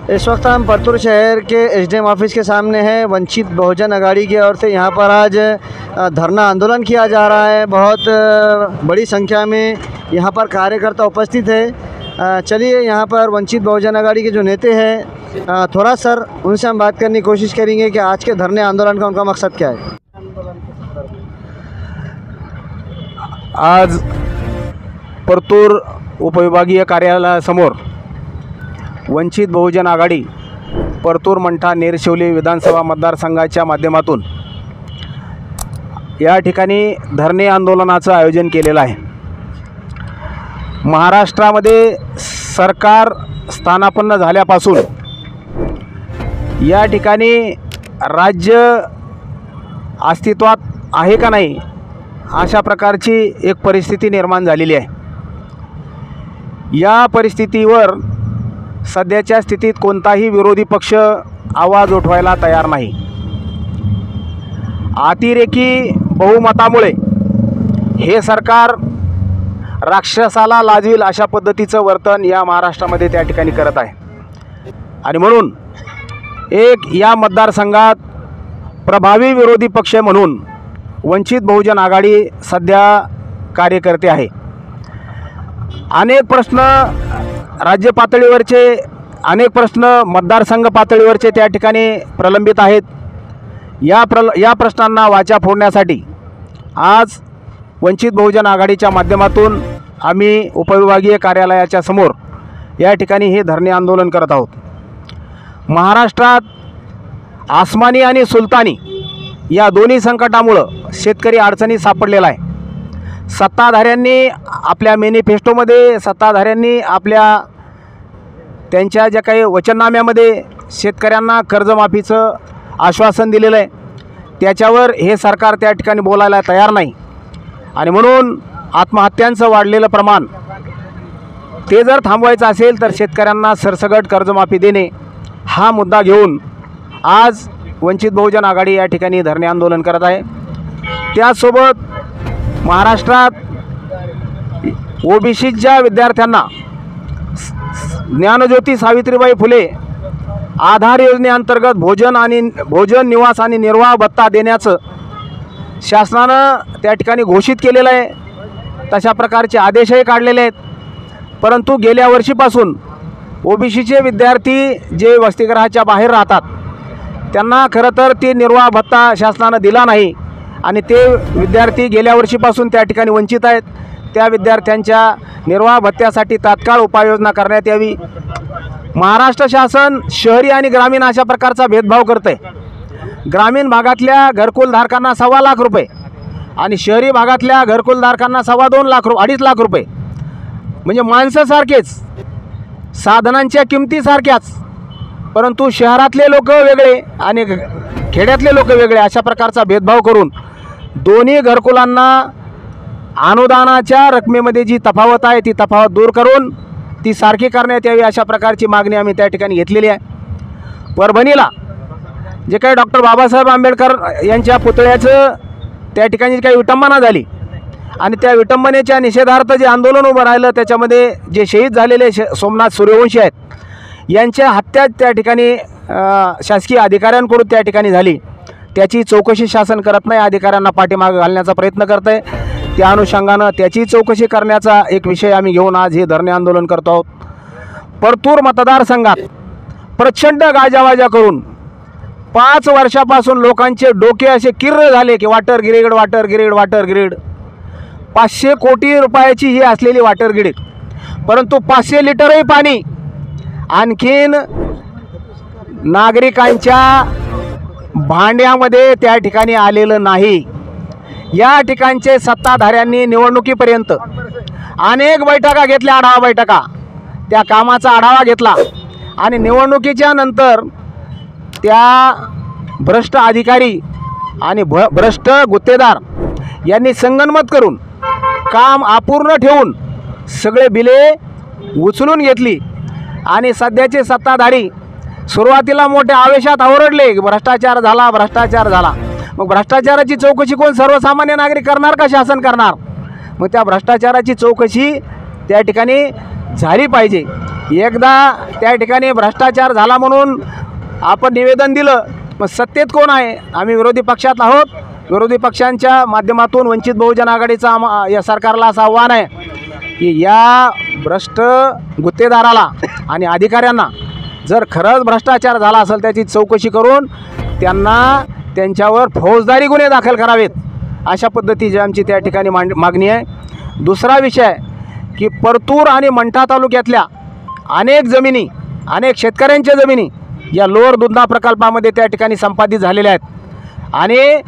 इस वक्त हम परतूर शहर के SDM office के सामने हैं। वंचित बहुजन अघाड़ी की ओर से यहाँ पर आज धरना आंदोलन किया जा रहा है। बहुत बड़ी संख्या में यहाँ पर कार्यकर्ता उपस्थित है। चलिए यहाँ पर वंचित बहुजन अघाड़ी के जो नेता हैं थोड़ा सर उनसे हम बात करने की कोशिश करेंगे कि आज के धरने आंदोलन का उनका मकसद क्या है। आज परतूर उपविभागीय कार्यालयासमोर वंचित बहुजन आघाडी परतूर मंठा नेरशिवली विधानसभा मतदारसंघाच्या माध्यमातून या ठिकाणी धरणे आंदोलनाचं आयोजन केलेलं आहे। महाराष्ट्रामध्ये सरकार स्थानापन्न झाल्यापासून या ठिकाणी राज्य अस्तित्वात आहे का नाही अशा प्रकारची एक परिस्थिती निर्माण झालेली आहे। या परिस्थितीवर सध्याच्या स्थितीत कोणताही विरोधी पक्ष आवाज उठवायला तयार नाही। अतिरेकी बहुमतामुळे हे सरकार राक्षसाला लाजवेल अशा पद्धतीचं वर्तन या महाराष्ट्रामध्ये त्या ठिकाणी करत आहे आणि म्हणून एक या मतदारसंघात प्रभावी विरोधी पक्ष म्हणून वंचित बहुजन आघाडी सध्या कार्य करते आहे। अनेक प्रश्न राज्य पातळीवरचे अनेक प्रश्न मतदारसंघ पातळीवरचे त्या ठिकाणी प्रलंबित आहेत। या प्रश्नांना वाचा फोडण्यासाठी आज वंचित बहुजन आघाडीच्या माध्यमातून आम्ही उपविभागीय कार्यालयाच्या समोर या ठिकाणी हे धरणे आंदोलन करत आहोत। महाराष्ट्रात आसमानी आणि सुलतानी या दोन्ही संकटामुळे शेतकरी अडचणीत सापडलेला आहे। सत्ताधाऱ्यांनी आपल्या मॅनिफेस्टोमध्ये सत्ताधाऱ्यांनी त्यांच्या ज्या काही वचननाम्यामध्ये शेतकऱ्यांना कर्जमाफीचं आश्वासन दिलेलं आहे त्याच्यावर हे सरकार त्या ठिकाणी बोलायला तयार नाही आणि म्हणून आत्महत्यांचं वाढलेलं प्रमाण ते जर थांबवायचं असेल तर शेतकऱ्यांना सरसगट कर्जमाफी देणे हा मुद्दा घेऊन आज वंचित बहुजन आघाडी या ठिकाणी धरणे आंदोलन करत आहे। त्यासोबत महाराष्ट्रात ओबीसीच्या विद्यार्थ्यांना ज्ञानज्योती सावित्रीबाई फुले आधार योजनेअंतर्गत भोजन निवास आणि निर्वाह भत्ता देण्याचं शासनानं त्या ठिकाणी घोषित केलेलं आहे। तशा प्रकारचे आदेशही काढलेले आहेत। परंतु गेल्या वर्षीपासून ओबीसीचे विद्यार्थी जे वसतिगृहाच्या बाहेर राहतात त्यांना खरं तर ते निर्वाह भत्ता शासनानं दिला नाही आणि ते विद्यार्थी गेल्या वर्षीपासून त्या ठिकाणी वंचित आहेत। त्या विद्यार्थ्यांच्या निर्वाह भत्त्यासाठी तात्काळ उपाययोजना करण्यात यावी। महाराष्ट्र शासन शहरी आणि ग्रामीण अशा प्रकारचा भेदभाव करते। ग्रामीण भागातल्या घरकुलधारकांना 2.25 लाख रुपये आणि शहरी भागातल्या घरकुलधारकांना 2.5 लाख रुपये म्हणजे माणसं सारखेच साधनांच्या किमती सारख्याच परंतु शहरातले लोक वेगळे आणि खेड्यातले लोक वेगळे अशा प्रकारचा भेदभाव करून दोन्ही घरकुलांना अनुदानाच्या रकमेमध्ये जी तफावत आहे ती तफावत दूर करून ती सारखी करण्यात यावी अशा प्रकारची मागणी आम्ही त्या ठिकाणी घेतलेली आहे। परभणीला जे काही डॉक्टर बाबासाहेब आंबेडकर यांच्या पुतळ्याचं त्या ठिकाणी काही विटंबना झाली आणि त्या विटंबनेच्या निषेधार्थ जे आंदोलन उभं राहिलं त्याच्यामध्ये जे शहीद झालेले सोमनाथ सूर्यवंशी आहेत यांच्या हत्या त्या ठिकाणी शासकीय अधिकाऱ्यांकडून त्या ठिकाणी झाली। त्याची चौकशी शासन करत नाही, अधिकाऱ्यांना पाठीमागे घालण्याचा प्रयत्न करत आहे। त्या अनुषंगानं त्याची चौकशी करण्याचा एक विषय आम्ही घेऊन आज हे धरणे आंदोलन करतो आहोत। परतूर मतदारसंघात प्रचंड गाजावाजा करून 5 वर्षापासून लोकांचे डोके असे किर्र झाले की वॉटर ग्रीड 500 कोटी रुपयाची ही असलेली वॉटर ग्रीड परंतु 500 लिटरही पाणी आणखीन नागरिकांच्या भांड्यामध्ये त्या ठिकाणी आलेलं नाही। या ठिकाणचे सत्ताधाऱ्यांनी निवडणुकीपर्यंत अनेक बैठका घेतल्या, आढावा बैठका, त्या कामाचा आढावा घेतला आणि निवडणुकीच्या नंतर त्या भ्रष्ट अधिकारी आणि भ्रष्ट गुत्तेदार यांनी संगनमत करून काम अपूर्ण ठेवून सगळे बिले उचलून घेतली आणि सध्याचे सत्ताधारी सुरुवातीला मोठ्या आवेशात ओरडले की भ्रष्टाचार झाला। मग भ्रष्टाचाराची चौकशी कोण सर्वसामान्य नागरिक करणार का शासन करणार? मग त्या भ्रष्टाचाराची चौकशी त्या ठिकाणी झाली पाहिजे। एकदा त्या ठिकाणी भ्रष्टाचार झाला म्हणून आपण निवेदन दिलं, मग सत्तेत कोण आहे? आम्ही विरोधी पक्षात आहोत. विरोधी पक्षांच्या माध्यमातून वंचित बहुजन आघाडीचा या सरकारला असं आव्हान आहे की या भ्रष्ट गुत्तेदाराला आणि अधिकाऱ्यांना जर खरंच भ्रष्टाचार झाला असेल त्याची चौकशी करून त्यांच्यावर फौजदारी गुन्हे दाखल करावेत. अशा पद्धतीची आमची त्या ठिकाणी मागणी आहे. दुसरा विषय की परतूर आणि मंठा तालुक्यातल्या अनेक शेतकऱ्यांच्या जमिनी या लोअर दुधना प्रकल्पामध्ये त्या ठिकाणी संपादित झालेल्या आहेत आणि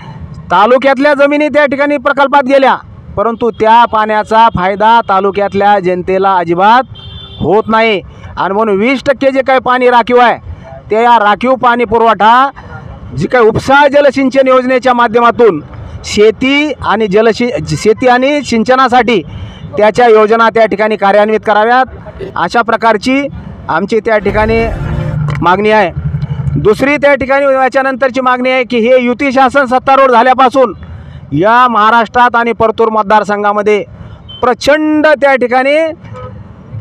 तालुक्यातल्या जमिनी त्या ठिकाणी प्रकल्पात गेल्या, परंतु त्या पाण्याचा फायदा तालुक्यातल्या जनतेला अजिबात होत नाही. आणि म्हणून 20% जे काही पाणी राखीव आहे ते या राखीव पाणी पुरवठा जी काही उपसा जलसिंचन योजनेच्या माध्यमातून शेती आणि सिंचनासाठी त्याच्या योजना त्या ठिकाणी कार्यान्वित कराव्यात. अशा प्रकारची आमची त्या ठिकाणी मागणी आहे. दुसरी त्या ठिकाणी याच्यानंतरची मागणी आहे की हे युती शासन सत्तारूढ झाल्यापासून या महाराष्ट्रात आणि परतूर मतदारसंघामध्ये प्रचंड त्या ठिकाणी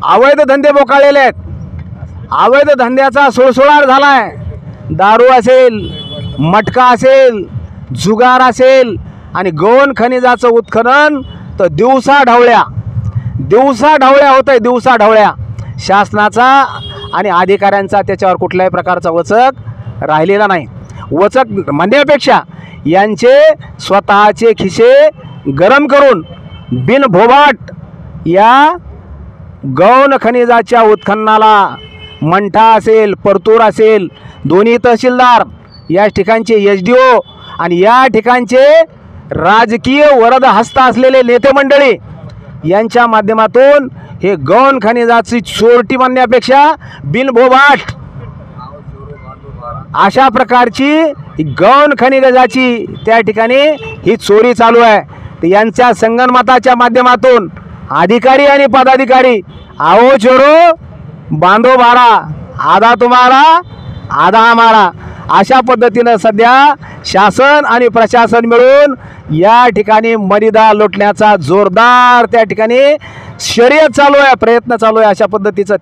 अवैध धंदे बोकाळलेले आहेत. अवैध धंद्याचा सुळसुळाट झाला आहे. दारू असेल, मटका असेल, जुगार असेल आणि गौण खनिजाचं उत्खनन तर दिवसा ढवळ्या होत आहे. दिवसा ढवळ्या शासनाचा आणि अधिकाऱ्यांचा त्याच्यावर कुठल्याही प्रकारचा वचक राहिलेला नाही. वचक म्हणण्यापेक्षा यांचे स्वतःचे खिसे गरम करून बिनभोभाट या गौण खनिजाच्या उत्खननाला मंठा असेल, परतूर असेल, दोन्ही तहसीलदार, या ठिकाणचे SDO आणि या ठिकाणचे राजकीय वरद हस्त असलेले नेते मंडळी यांच्या माध्यमातून हे गौण खनिजाची चोरटी म्हणण्यापेक्षा बिनभोभाट अशा प्रकारची गौण खनिजाची त्या ठिकाणी ही चोरी चालू आहे. तर यांच्या संगनमताच्या माध्यमातून अधिकारी आणि पदाधिकारी आओ चोरो बांधो बारा, आधा तुम्हाला आधा आम्हाला, अशा पद्धतीनं सध्या शासन आणि प्रशासन मिळून या ठिकाणी मर्यादा लुटण्याचा जोरदार त्या ठिकाणी शर्यत चालू आहे, प्रयत्न चालू आहे. अशा पद्धतीचं